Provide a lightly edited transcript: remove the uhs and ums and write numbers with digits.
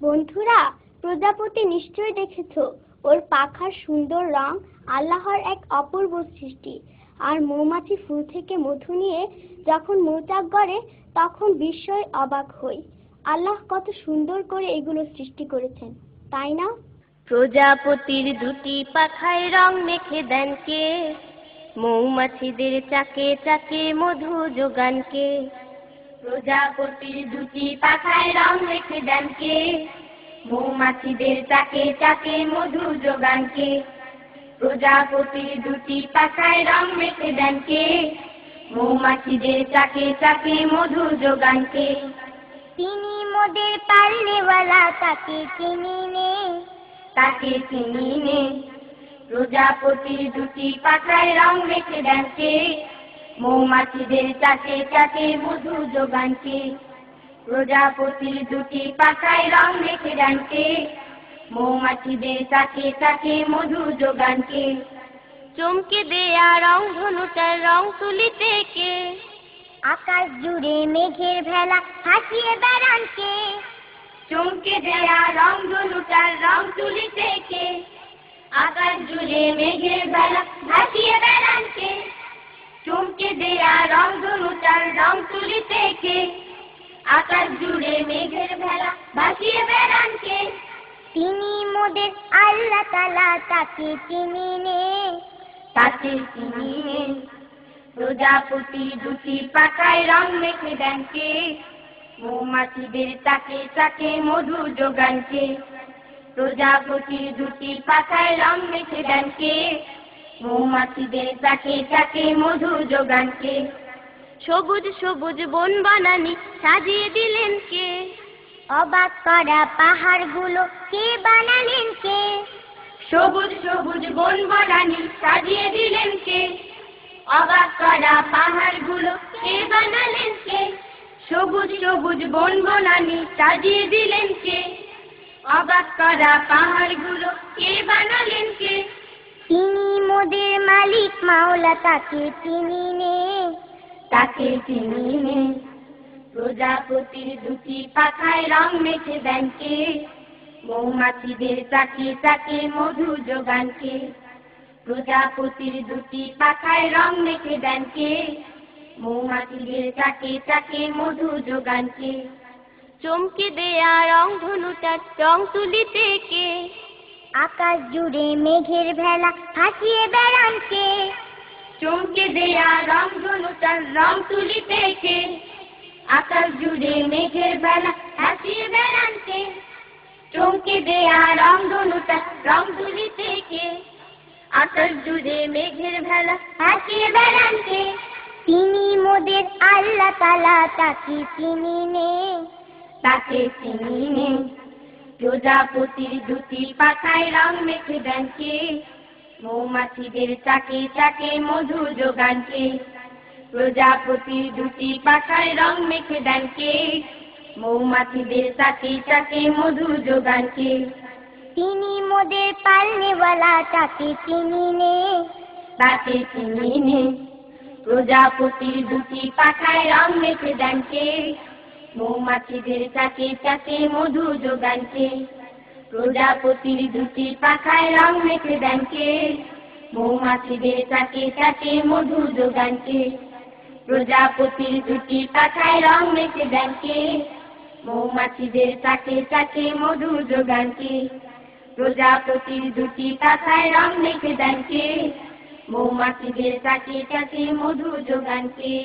বন্ধুরা, প্রজাপতি নিশ্চয়ই দেখেছো, ওর পাখার সুন্দর রং আল্লাহর এক অপূর্ব সৃষ্টি। আর মৌমাছি ফুল থেকে মধু নিয়ে যখন মৌচাক গড়ে তখন বিস্ময়ে অবাক হই। আল্লাহ কত সুন্দর করে এগুলো সৃষ্টি করেছেন, তাই না? প্রজাপতির দুটি পাখায় রং মেখে দেন কে? মৌমাছিদের চাকে চাকে মধু যোগান কে? প্রজাপতির দুটি পাখায় রং মেখে দেন কে? মৌমাছিদের চাকে চাকে মধু যোগান কে? প্রজাপতির দুটি পাখায় রং মেখে দেন কে? মৌমাছিদের চাকে চাকে মধু যোগান কে? তিনি মোদের পালনেওয়ালা, তাকে চিনি নে, তাকে চিনি নে। প্রজাপতির দুটি পাখায় রং মেখে দেন কে? মৌমাছিদের চাকে চাকে মধু যোগান কে? প্রজাপতির দুটি পাখায় রং মেখে দেন কে? মৌমাছিদের চাকে চাকে মধু যোগান কে? চমকে দেয়া রং ধনুটার রং তুলিতে কে? আকাশ জুড়ে মেঘের ভেলা ভাসিয়ে বেড়ান কে? চমকে দেয়া রং ধনুটার রং তুলিতে কে? আকাশ জুড়ে মেঘের ভেলা ভাসিয়ে বেড়ান কে? চমকে দেয়া রং ধনুটার রং তুলিতে কে? আকাশ জুড়ে মেঘের ভেলা ভাসিয়ে বেড়ান কে? তিনি মোদের আল্লাহ তাআলা, তাকে চিনি নে, তাকে চিনি নে। প্রজাপতি দুটি পাখায় রং মেখে দেন কে? মৌমাছিদের চাকে চাকে মধু যোগান কে? প্রজাপতির দুটি পাখায় রং মেখে দেন কে? মৌমাছিদের চাকে চাকে মধু যোগান কে? সবুজ সবুজ বন বানানি সাজিয়ে দিলেন কে? অবাক করা পাহাড়গুলো কে বানালেন কে? সবুজ সবুজ বন বানানি সাজিয়ে দিলেন কে? অবাক করা পাহাড়গুলো কে বানালেন কে? সবুজ সবুজ বন বানানি সাজিয়ে দিলেন কে? অবাক করা পাহাড়গুলো কে বানালেন কে? তিনি মোদের মালিক মাওলা, তাকে চিনি নে, তাকে চিনি নে। প্রজাপতির দুটি পাখায় রং মেখে দেন কে? মৌমাছিদের চাকে চাকে মধু যোগান কে? প্রজাপতির দুটি পাখায় রং মেখে দেন কে? মৌমাছিদের চাকে চাকে মধু যোগান কে? চমকে দেয়া রং ধনুটার রং তুলিতে কে? আকাশ জুড়ে মেঘের ভেলা ভাসিয়ে বেড়ান কে? চমকে দেয়া রং ধনুটার রং তুলিতে কে? আকাশ জুড়ে মেঘের ভেলা ভাসিয়ে বেড়ান কে? চমকে দেয়া রং ধনুটার রং তুলিতে কে? আকাশ জুড়ে মেঘের ভেলা ভাসিয়ে বেড়ান কে? তিনি মোদের আল্লাহ তাআলা, তাকে চিনি নে, তাকে চিনি নে। প্রজাপতির দুটি পাখায় রং মেখে দেন কে? মৌমাছিদের চাকে চাকে মধু যোগান কে? প্রজাপতির দুটি পাখায় রং মেখে দেন কে? মৌমাছিদের চাকে চাকে মধু যোগান কে? তিনি মোদের পালনেওয়ালা, তাকে চিনি নে, তাকে চিনি নে। প্রজাপতির দুটি পাখায় রং মেখে দেন কে? মৌমাছিদের চাকে চাকে মধু যোগান কে? প্রজাপতির দুটি পাখায় রং মেখে দেন কে? মৌমাছিদের চাকে চাকে মধু যোগান কে? প্রজাপতির দুটি পাখায় রং মেখে দেন কে? মৌমাছিদের চাকে চাকে মধু যোগান কে? প্রজাপতির দুটি পাখায় রং মেখে দেন কে? মৌমাছিদের চাকে চাকে মধু যোগান কে?